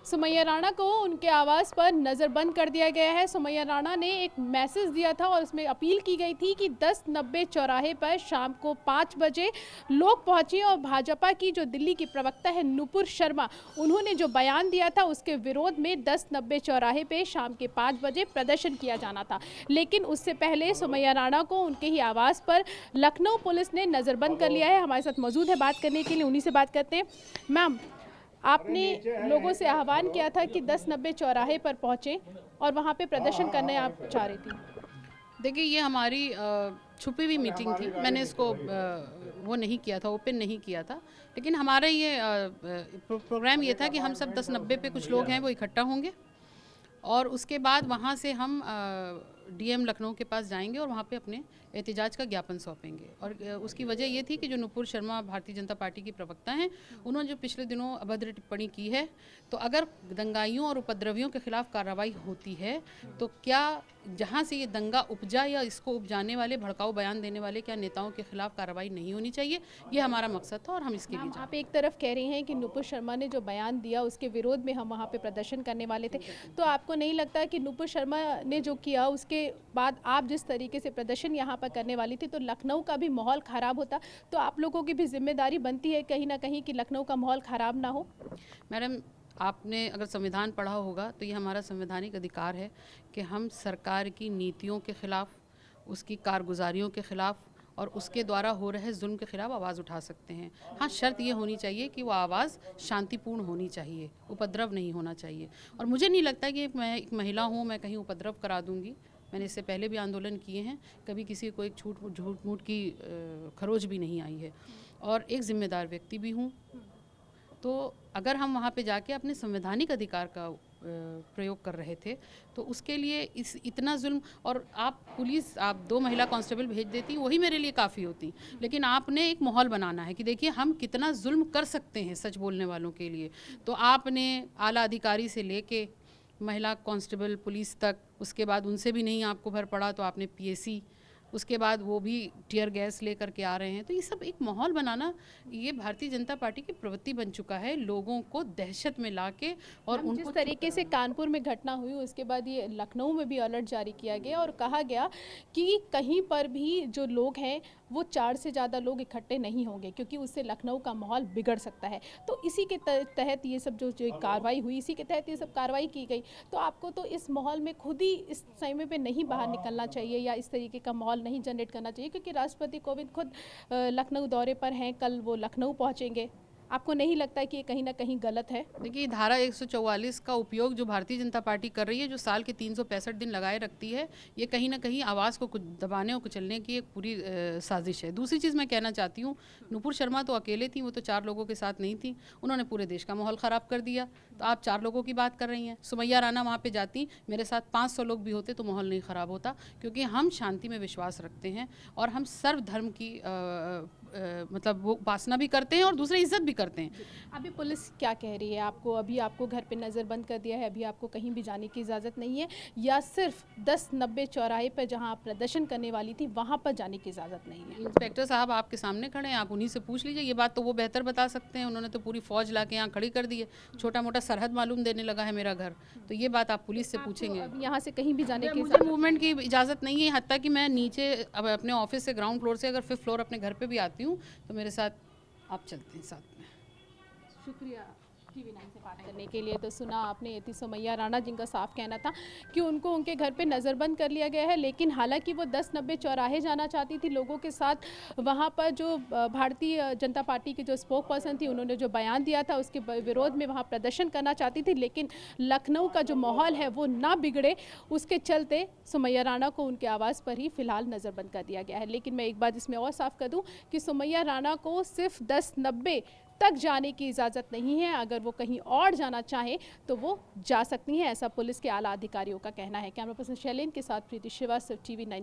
सुमैया राणा को उनके आवास पर नज़रबंद कर दिया गया है। सुमैया राणा ने एक मैसेज दिया था और उसमें अपील की गई थी कि 1090 चौराहे पर शाम को 5 बजे लोग पहुंचे और भाजपा की जो दिल्ली की प्रवक्ता है नुपुर शर्मा, उन्होंने जो बयान दिया था उसके विरोध में 1090 चौराहे पे शाम के 5 बजे प्रदर्शन किया जाना था। लेकिन उससे पहले सुमैया राणा को उनके ही आवास पर लखनऊ पुलिस ने नज़रबंद कर लिया है। हमारे साथ मौजूद है बात करने के लिए, उन्हीं से बात करते हैं। मैम, आपने लोगों से आह्वान किया था कि 1090 चौराहे पर पहुंचे और वहां पे प्रदर्शन करने आप चाह रही थी। देखिए, ये हमारी छुपी हुई मीटिंग थी। मैंने इसको वो नहीं किया था, ओपन नहीं किया था। लेकिन हमारा ये प्रोग्राम ये था कि हम सब 1090 पे कुछ लोग हैं वो इकट्ठा होंगे और उसके बाद वहाँ से हम डीएम लखनऊ के पास जाएंगे और वहाँ पे अपने एहतिजाज का ज्ञापन सौंपेंगे। और उसकी वजह ये थी कि जो नुपुर शर्मा भारतीय जनता पार्टी की प्रवक्ता हैं, उन्होंने जो पिछले दिनों अभद्र टिप्पणी की है, तो अगर दंगाइयों और उपद्रवियों के खिलाफ कार्रवाई होती है तो क्या जहाँ से ये दंगा उपजा या इसको उपजाने वाले भड़काऊ बयान देने वाले क्या नेताओं के खिलाफ कार्रवाई नहीं होनी चाहिए, ये हमारा मकसद था और हम इसके लिए आप एक तरफ कह रही हैं कि नुपुर शर्मा ने जो बयान दिया उसके विरोध में हम वहाँ पे प्रदर्शन करने वाले थे, तो आपको नहीं लगता कि नुपुर शर्मा ने जो किया उसके बाद आप जिस तरीके से प्रदर्शन यहाँ पर करने वाली थी तो लखनऊ का भी माहौल ख़राब होता, तो आप लोगों की भी जिम्मेदारी बनती है कहीं ना कहीं कि लखनऊ का माहौल ख़राब ना हो? मैडम, आपने अगर संविधान पढ़ा होगा तो ये हमारा संवैधानिक अधिकार है कि हम सरकार की नीतियों के ख़िलाफ़, उसकी कारगुजारियों के ख़िलाफ़ और उसके द्वारा हो रहे जुल्म के ख़िलाफ़ आवाज़ उठा सकते हैं। हाँ, शर्त ये होनी चाहिए कि वो आवाज़ शांतिपूर्ण होनी चाहिए, उपद्रव नहीं होना चाहिए। और मुझे नहीं लगता कि मैं एक महिला हूँ, मैं कहीं उपद्रव करा दूँगी। मैंने इससे पहले भी आंदोलन किए हैं, कभी किसी को एक झूठ मूठ की खरोच भी नहीं आई है और एक ज़िम्मेदार व्यक्ति भी हूँ। तो अगर हम वहाँ पे जाके अपने संवैधानिक अधिकार का प्रयोग कर रहे थे तो उसके लिए इतना जुल्म, और आप पुलिस, आप 2 महिला कांस्टेबल भेज देती, वही मेरे लिए काफ़ी होती। लेकिन आपने एक माहौल बनाना है कि देखिए हम कितना जुल्म कर सकते हैं सच बोलने वालों के लिए। तो आपने आला अधिकारी से लेके महिला कांस्टेबल पुलिस तक, उसके बाद उनसे भी नहीं आपको भर पड़ा तो आपने पीएसी, उसके बाद वो भी टीयर गैस लेकर के आ रहे हैं। तो ये सब एक माहौल बनाना, ये भारतीय जनता पार्टी की प्रवृत्ति बन चुका है, लोगों को दहशत में लाके और उनको जिस तरीके से कानपुर में घटना हुई उसके बाद ये लखनऊ में भी अलर्ट जारी किया गया और कहा गया कि कहीं पर भी जो लोग हैं वो 4 से ज़्यादा लोग इकट्ठे नहीं होंगे क्योंकि उससे लखनऊ का माहौल बिगड़ सकता है। तो इसी के तहत ये सब जो कार्रवाई हुई, इसी के तहत ये सब कार्रवाई की गई। तो आपको तो इस माहौल में खुद ही इस समय पे नहीं बाहर निकलना चाहिए या इस तरीके का माहौल नहीं जनरेट करना चाहिए, क्योंकि राष्ट्रपति कोविंद खुद लखनऊ दौरे पर हैं, कल वो लखनऊ पहुंचेंगे। आपको नहीं लगता है कि ये कहीं ना कहीं गलत है? देखिए, धारा 144 का उपयोग जो भारतीय जनता पार्टी कर रही है, जो साल के 365 दिन लगाए रखती है, ये कहीं ना कहीं आवाज़ को दबाने और कुचलने की एक पूरी साजिश है। दूसरी चीज़ मैं कहना चाहती हूँ, नुपुर शर्मा तो अकेले थी, वो तो 4 लोगों के साथ नहीं थी, उन्होंने पूरे देश का माहौल ख़राब कर दिया। तो आप 4 लोगों की बात कर रही हैं। सुमैया राणा वहाँ पर जाती, मेरे साथ 500 लोग भी होते तो माहौल नहीं ख़राब होता, क्योंकि हम शांति में विश्वास रखते हैं और हम सर्वधर्म की मतलब वो उपासना भी करते हैं और दूसरे इज्जत भी करते हैं। अभी पुलिस क्या कह रही है आपको? अभी आपको घर पे नज़रबंद कर दिया है, अभी आपको कहीं भी जाने की इजाज़त नहीं है, या सिर्फ 1090 चौराहे पर जहां आप प्रदर्शन करने वाली थी वहां पर जाने की इजाज़त नहीं है? इंस्पेक्टर साहब आपके सामने खड़े हैं, आप उन्हीं से पूछ लीजिए। ये बात तो वो बेहतर बता सकते हैं, उन्होंने तो पूरी फौज ला के यहाँ खड़ी कर दी है। छोटा मोटा सरहद मालूम देने लगा है मेरा घर, तो ये बात आप पुलिस से पूछेंगे। अब यहाँ से कहीं भी जाने की मुझे मूवमेंट की इजाज़त नहीं है, हत्ता कि मैं नीचे अब अपने ऑफिस से ग्राउंड फ्लोर से अगर 5th फ्लोर अपने घर पर भी आती हूँ तो मेरे साथ आप चलते हैं साथ में। शुक्रिया TV9 से बात करने के लिए। तो सुना आपने, ये थी सुमैया राणा जिनका साफ कहना था कि उनको उनके घर पे नज़रबंद कर लिया गया है, लेकिन हालांकि वो 1090 चौराहे जाना चाहती थी लोगों के साथ। वहां पर जो भारतीय जनता पार्टी की जो स्पोक पर्सन थी, उन्होंने जो बयान दिया था उसके विरोध में वहां प्रदर्शन करना चाहती थी, लेकिन लखनऊ का जो माहौल है वो ना बिगड़े, उसके चलते सुमैया राणा को उनके आवास पर ही फिलहाल नज़रबंद कर दिया गया है। लेकिन मैं एक बात इसमें और साफ कर दूं कि सुमैया राणा को सिर्फ 1090 तक जाने की इजाज़त नहीं है, अगर वो कहीं और जाना चाहे तो वो जा सकती हैं, ऐसा पुलिस के आला अधिकारियों का कहना है। कैमरा पर्सन शैलेन के साथ प्रीति श्रीवास्तव, TV9।